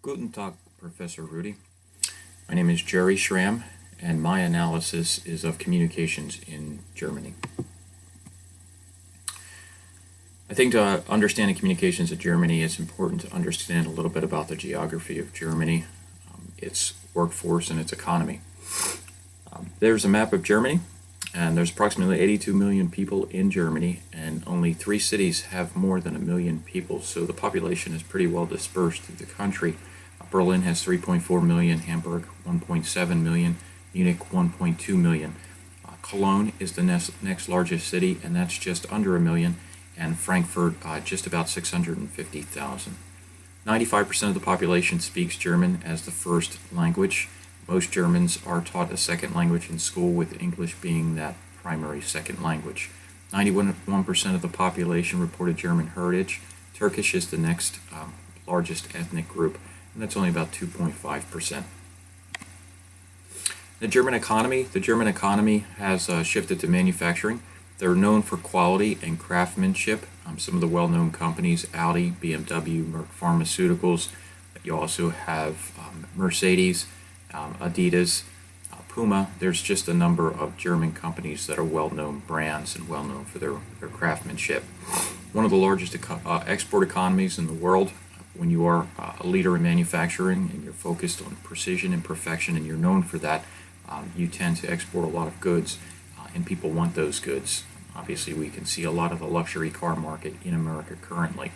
Guten Tag, Professor Rudy. My name is Jerry Schramm, and my analysis is of communications in Germany. I think to understand communications in Germany, it's important to understand a little bit about the geography of Germany, its workforce, and its economy. There's a map of Germany, and there's approximately 82 million people in Germany, and only 3 cities have more than 1 million people, so the population is pretty well dispersed through the country. Berlin has 3.4 million, Hamburg 1.7 million, Munich 1.2 million. Cologne is the next largest city, and that's just under 1 million, and Frankfurt just about 650,000. 95% of the population speaks German as the first language. Most Germans are taught a second language in school, with English being that primary second language. 91% of the population reported German heritage. Turkish is the next largest ethnic group, and that's only about 2.5%. The German economy has shifted to manufacturing. They're known for quality and craftsmanship. Some of the well-known companies: Audi, BMW, Merck Pharmaceuticals. You also have Mercedes, Adidas, Puma. There's just a number of German companies that are well-known brands and well-known for their craftsmanship. One of the largest export economies in the world. When you are a leader in manufacturing and you're focused on precision and perfection and you're known for that, you tend to export a lot of goods, and people want those goods. Obviously, we can see a lot of the luxury car market in America currently.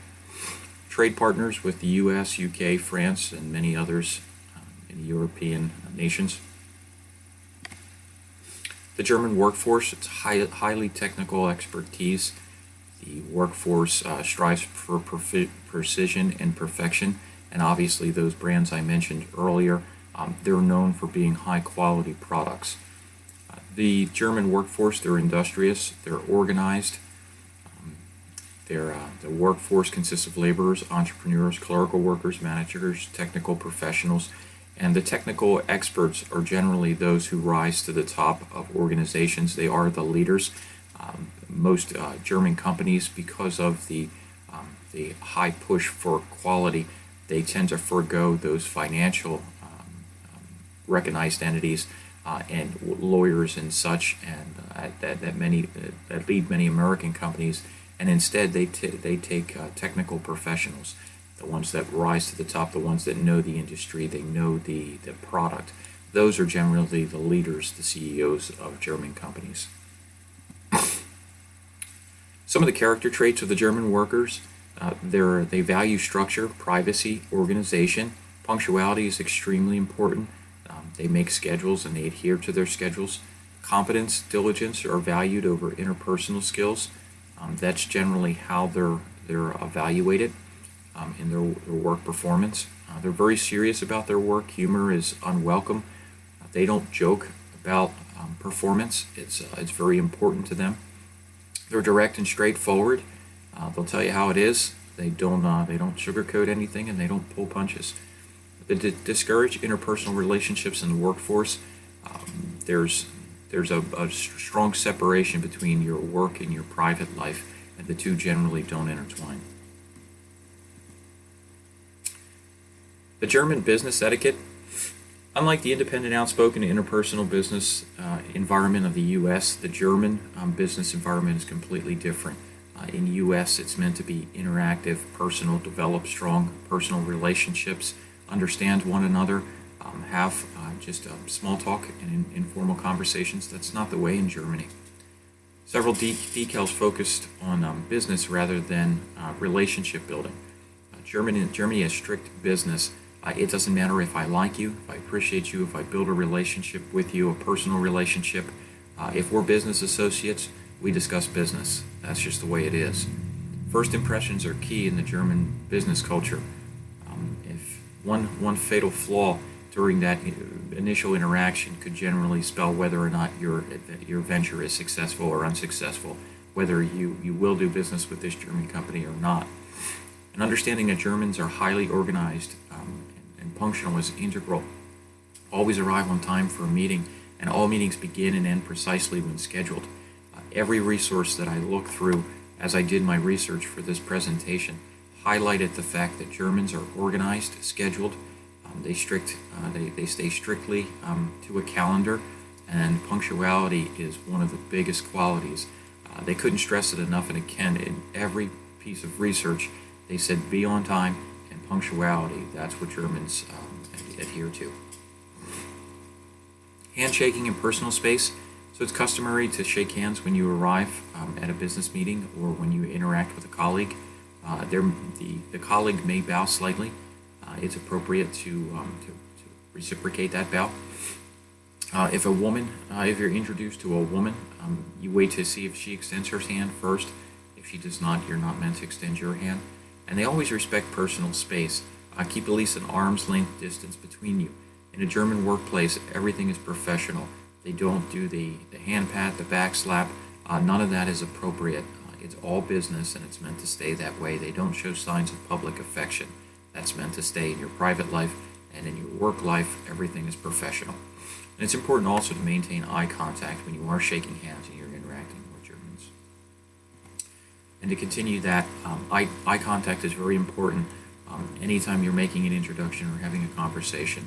Trade partners with the US, UK, France, and many others in European nations. The German workforce, it's highly technical expertise. The workforce strives for precision and perfection, and obviously those brands I mentioned earlier, they're known for being high-quality products. The German workforce, they're industrious, they're organized. The workforce consists of laborers, entrepreneurs, clerical workers, managers, technical professionals, and the technical experts are generally those who rise to the top of organizations. They are the leaders. Most German companies, because of the high push for quality, they tend to forego those financial recognized entities and lawyers and such, and that lead many American companies, and instead they take technical professionals, the ones that rise to the top, the ones that know the industry, they know the product. Those are generally the leaders, the CEOs of German companies. Some of the character traits of the German workers: they value structure, privacy, organization. Punctuality is extremely important. They make schedules and they adhere to their schedules. Competence, diligence are valued over interpersonal skills. That's generally how they're evaluated in their work performance. They're very serious about their work. Humor is unwelcome. They don't joke about performance. It's very important to them. They're direct and straightforward. They'll tell you how it is. They don't sugarcoat anything, and they don't pull punches. They discourage interpersonal relationships in the workforce. There's a strong separation between your work and your private life, and the two generally don't intertwine. The German business etiquette. Unlike the independent, outspoken, interpersonal business environment of the U.S., the German business environment is completely different. In the U.S., it's meant to be interactive, personal, develop strong personal relationships, understand one another, have just small talk and informal conversations. That's not the way in Germany. Several decals focused on business rather than relationship building. Germany has strict business. It doesn't matter if I like you, if I appreciate you, if I build a relationship with you, a personal relationship. If we're business associates, we discuss business. That's just the way it is. First impressions are key in the German business culture. If one fatal flaw during that initial interaction could generally spell whether or not your venture is successful or unsuccessful, whether you will do business with this German company or not. And understanding that Germans are highly organized and punctual is integral. Always arrive on time for a meeting, and all meetings begin and end precisely when scheduled. Every resource that I looked through as I did my research for this presentation highlighted the fact that Germans are organized, scheduled, They stay strictly to a calendar, and punctuality is one of the biggest qualities. They couldn't stress it enough, and again, in every piece of research, they said be on time and punctuality. That's what Germans adhere to. Handshaking in personal space. So it's customary to shake hands when you arrive at a business meeting or when you interact with a colleague. The colleague may bow slightly. It's appropriate to reciprocate that bow. If you're introduced to a woman, you wait to see if she extends her hand first. If she does not, you're not meant to extend your hand. And they always respect personal space. Keep at least an arm's length distance between you. In a German workplace, everything is professional. They don't do the hand pat, the back slap. None of that is appropriate. It's all business, and it's meant to stay that way. They don't show signs of public affection. That's meant to stay in your private life, and in your work life, everything is professional. And it's important also to maintain eye contact when you are shaking hands and you're interacting with Germans. And to continue that, eye contact is very important. Anytime you're making an introduction or having a conversation,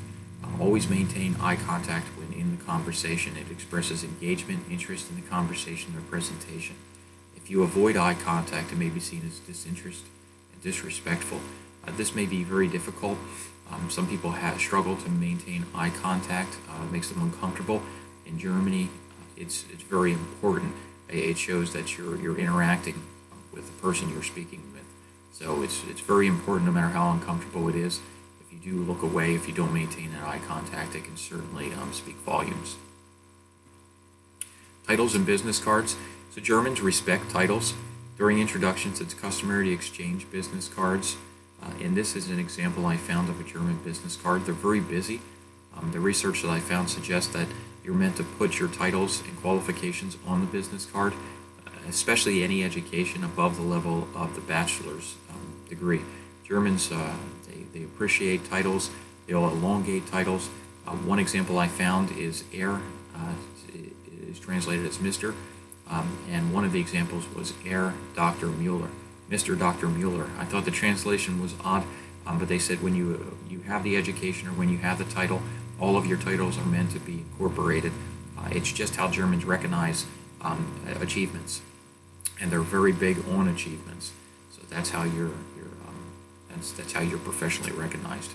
always maintain eye contact when in the conversation. It expresses engagement, interest in the conversation or presentation. If you avoid eye contact, it may be seen as disinterest and disrespectful. This may be very difficult. Some people struggle to maintain eye contact. It makes them uncomfortable. In Germany, it's very important. It shows that you're interacting with the person you're speaking with. So it's very important, no matter how uncomfortable it is. If you do look away, if you don't maintain that eye contact, it can certainly speak volumes. Titles and business cards. So Germans respect titles. During introductions, it's customary to exchange business cards. And this is an example I found of a German business card. They're very busy. The research that I found suggests that you're meant to put your titles and qualifications on the business card, especially any education above the level of the bachelor's degree. Germans, they appreciate titles. They'll elongate titles. One example I found is Herr, is translated as Mr., and one of the examples was Herr Dr. Mueller. Mr. Dr. Mueller. I thought the translation was odd, but they said when you have the education or when you have the title, all of your titles are meant to be incorporated. It's just how Germans recognize achievements, and they're very big on achievements. So that's how that's how you're professionally recognized.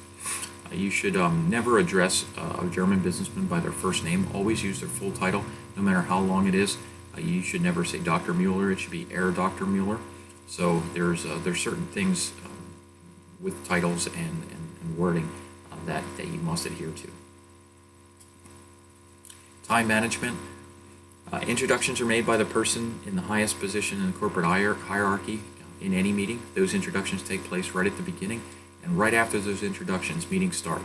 You should never address a German businessman by their first name. Always use their full title, no matter how long it is. You should never say Dr. Mueller. It should be Herr Dr. Mueller. So there's certain things with titles and wording that you must adhere to. Time management. Introductions are made by the person in the highest position in the corporate hierarchy in any meeting. Those introductions take place right at the beginning, and right after those introductions, meetings start.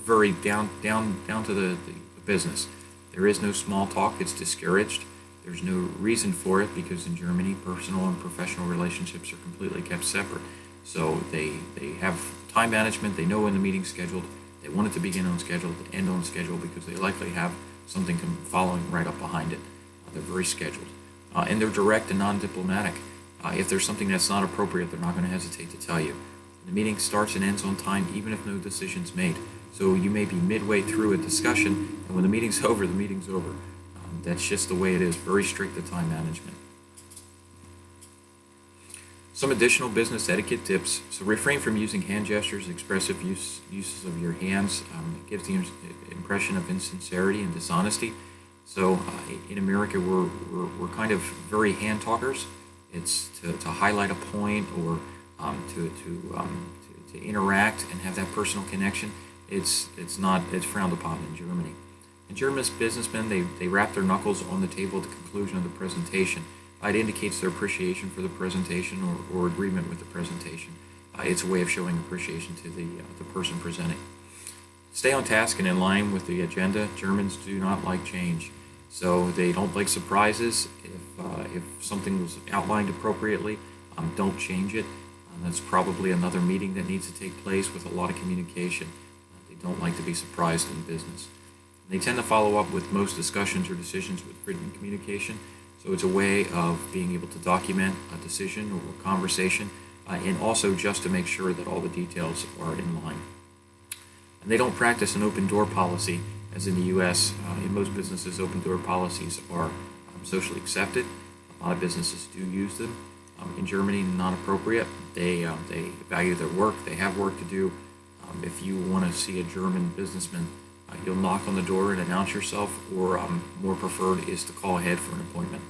Very down to the business. There is no small talk. It's discouraged. There's no reason for it because in Germany, personal and professional relationships are completely kept separate. So they have time management. They know when the meeting's scheduled. They want it to begin on schedule, to end on schedule, because they likely have something following right up behind it. They're very scheduled. And they're direct and non-diplomatic. If there's something that's not appropriate, they're not going to hesitate to tell you. The meeting starts and ends on time, even if no decision's made. So you may be midway through a discussion, and when the meeting's over, the meeting's over. That's just the way it is. Very strict at time management. Some additional business etiquette tips. So refrain from using hand gestures, expressive uses of your hands. It gives the impression of insincerity and dishonesty. So in America, we're kind of very hand talkers. It's to highlight a point or to interact and have that personal connection. It's frowned upon in Germany. In German businessmen, they rap their knuckles on the table at the conclusion of the presentation. It indicates their appreciation for the presentation or agreement with the presentation. It's a way of showing appreciation to the person presenting. Stay on task and in line with the agenda. Germans do not like change, so they don't like surprises. If something was outlined appropriately, don't change it. That's probably another meeting that needs to take place with a lot of communication. They don't like to be surprised in business. They tend to follow up with most discussions or decisions with written communication. So it's a way of being able to document a decision or a conversation, and also just to make sure that all the details are in line. And they don't practice an open door policy as in the U.S. In most businesses, open door policies are socially accepted. A lot of businesses do use them. In Germany, not appropriate. They value their work. They have work to do. If you want to see a German businessman, you'll knock on the door and announce yourself, or more preferred is to call ahead for an appointment.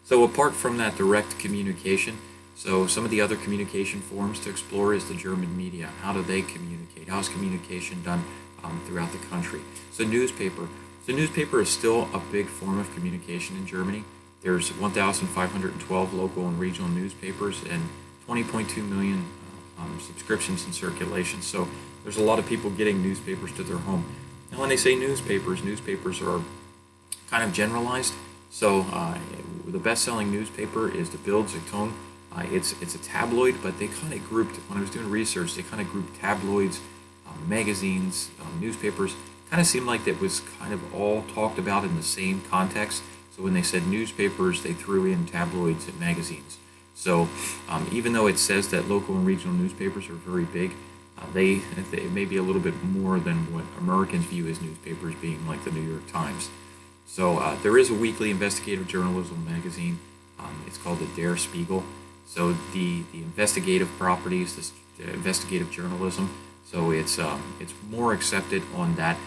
So apart from that direct communication, so some of the other communication forms to explore is the German media. How do they communicate? How is communication done throughout the country? So newspaper. So newspaper is still a big form of communication in Germany. There's 1,512 local and regional newspapers and 20.2 million subscriptions in circulation. So there's a lot of people getting newspapers to their home. And when they say newspapers are kind of generalized. So the best-selling newspaper is the Bild Zeitung. It's a tabloid, but they kind of grouped, when I was doing research, they kind of grouped tabloids, magazines, newspapers. Kind of seemed like that was kind of all talked about in the same context. So when they said newspapers, they threw in tabloids and magazines. So even though it says that local and regional newspapers are very big, they may be a little bit more than what Americans view as newspapers, being like the New York Times. So there is a weekly investigative journalism magazine. It's called the Der Spiegel. So the investigative properties, the investigative journalism. So it's more accepted on that,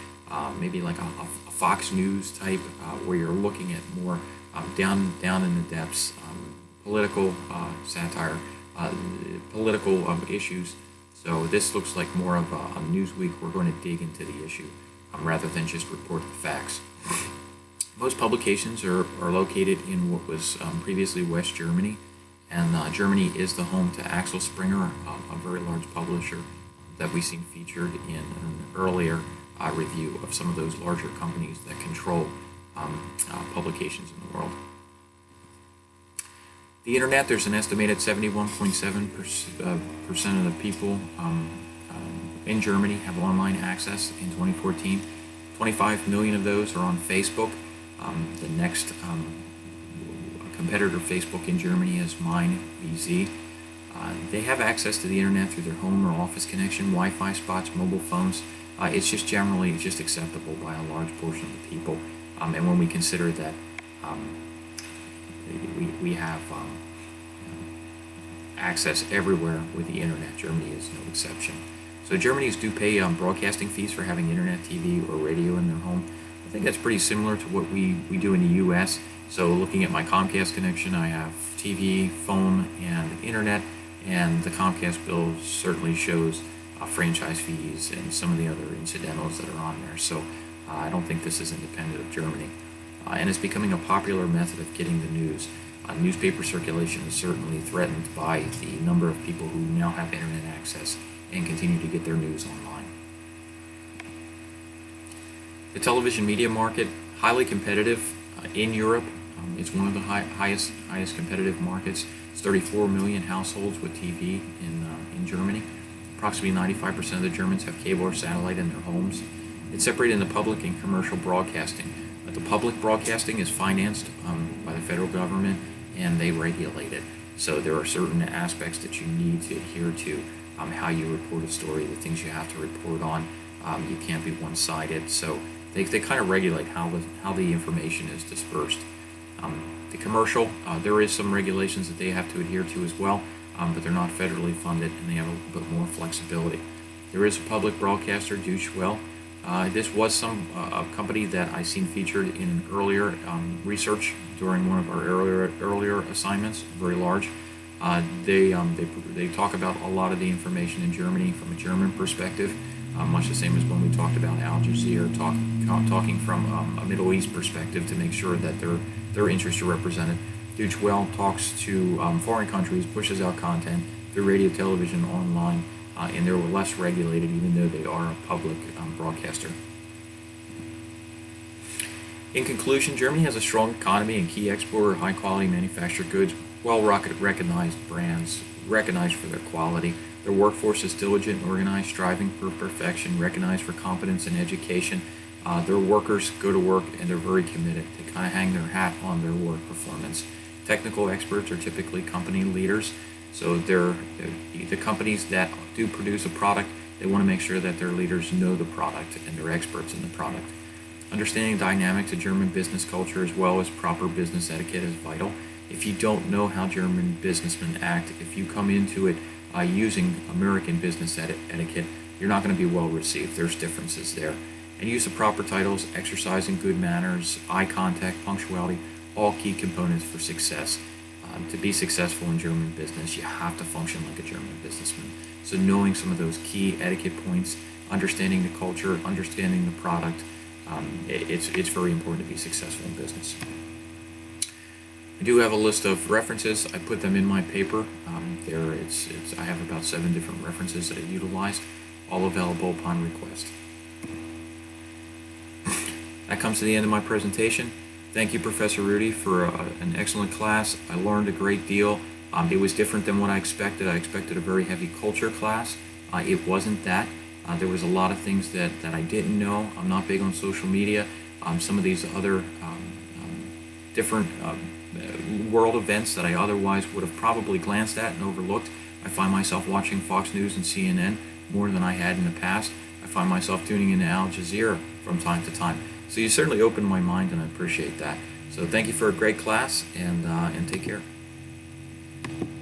maybe like a Fox News type, where you're looking at more down in the depths, political satire, political issues. So this looks like more of a Newsweek. We're going to dig into the issue rather than just report the facts. Most publications are located in what was previously West Germany, and Germany is the home to Axel Springer, a very large publisher that we've seen featured in an earlier review of some of those larger companies that control publications in the world. The internet, there's an estimated 71.7% of the people in Germany have online access in 2014. 25 million of those are on Facebook. The next competitor of Facebook in Germany is MeinVZ. They have access to the internet through their home or office connection, Wi-Fi spots, mobile phones. It's just generally just acceptable by a large portion of the people. And when we consider that we have access everywhere with the internet, Germany is no exception. So Germans do pay broadcasting fees for having internet, TV, or radio in their home. I think that's pretty similar to what we do in the U.S. So looking at my Comcast connection, I have TV, phone, and internet, and the Comcast bill certainly shows franchise fees and some of the other incidentals that are on there. So I don't think this is independent of Germany. And it's becoming a popular method of getting the news. Newspaper circulation is certainly threatened by the number of people who now have internet access and continue to get their news online. The television media market, highly competitive in Europe. It's one of the highest competitive markets. It's 34 million households with TV in Germany. Approximately 95% of the Germans have cable or satellite in their homes. It's separated into public and commercial broadcasting. The public broadcasting is financed by the federal government, and they regulate it. So there are certain aspects that you need to adhere to, how you report a story, the things you have to report on. You can't be one-sided. So they kind of regulate how the information is dispersed. The commercial, there is some regulations that they have to adhere to as well, but they're not federally funded, and they have a little bit more flexibility. There is a public broadcaster, Deutsche Welle. This was a company that I seen featured in an earlier research during one of our earlier assignments, very large. They talk about a lot of the information in Germany from a German perspective, much the same as when we talked about Al Jazeera, talking from a Middle East perspective to make sure that their interests are represented. Deutsche Welle talks to foreign countries, pushes out content through radio, television, online, and they're less regulated, even though they are a public broadcaster. In conclusion, Germany has a strong economy and key exporter of high-quality manufactured goods, well-recognized brands, recognized for their quality. Their workforce is diligent and organized, striving for perfection, recognized for competence and education. Their workers go to work and they're very committed. They kind of hang their hat on their work performance. Technical experts are typically company leaders. So the companies that do produce a product, they want to make sure that their leaders know the product and they're experts in the product. Understanding the dynamics of German business culture as well as proper business etiquette is vital. If you don't know how German businessmen act, if you come into it using American business etiquette, you're not going to be well received. There's differences there. And use of proper titles, exercising good manners, eye contact, punctuality, all key components for success. To be successful in German business, you have to function like a German businessman. So knowing some of those key etiquette points, understanding the culture, understanding the product, it's very important to be successful in business. I do have a list of references. I put them in my paper. I have about 7 different references that I utilized, all available upon request. That comes to the end of my presentation. Thank you, Professor Rudy, for an excellent class. I learned a great deal. It was different than what I expected. I expected a very heavy culture class. It wasn't that. There was a lot of things that I didn't know. I'm not big on social media. Some of these other different world events that I otherwise would have probably glanced at and overlooked. I find myself watching Fox News and CNN more than I had in the past. I find myself tuning into Al Jazeera from time to time. So you certainly opened my mind, and I appreciate that. So thank you for a great class, and take care.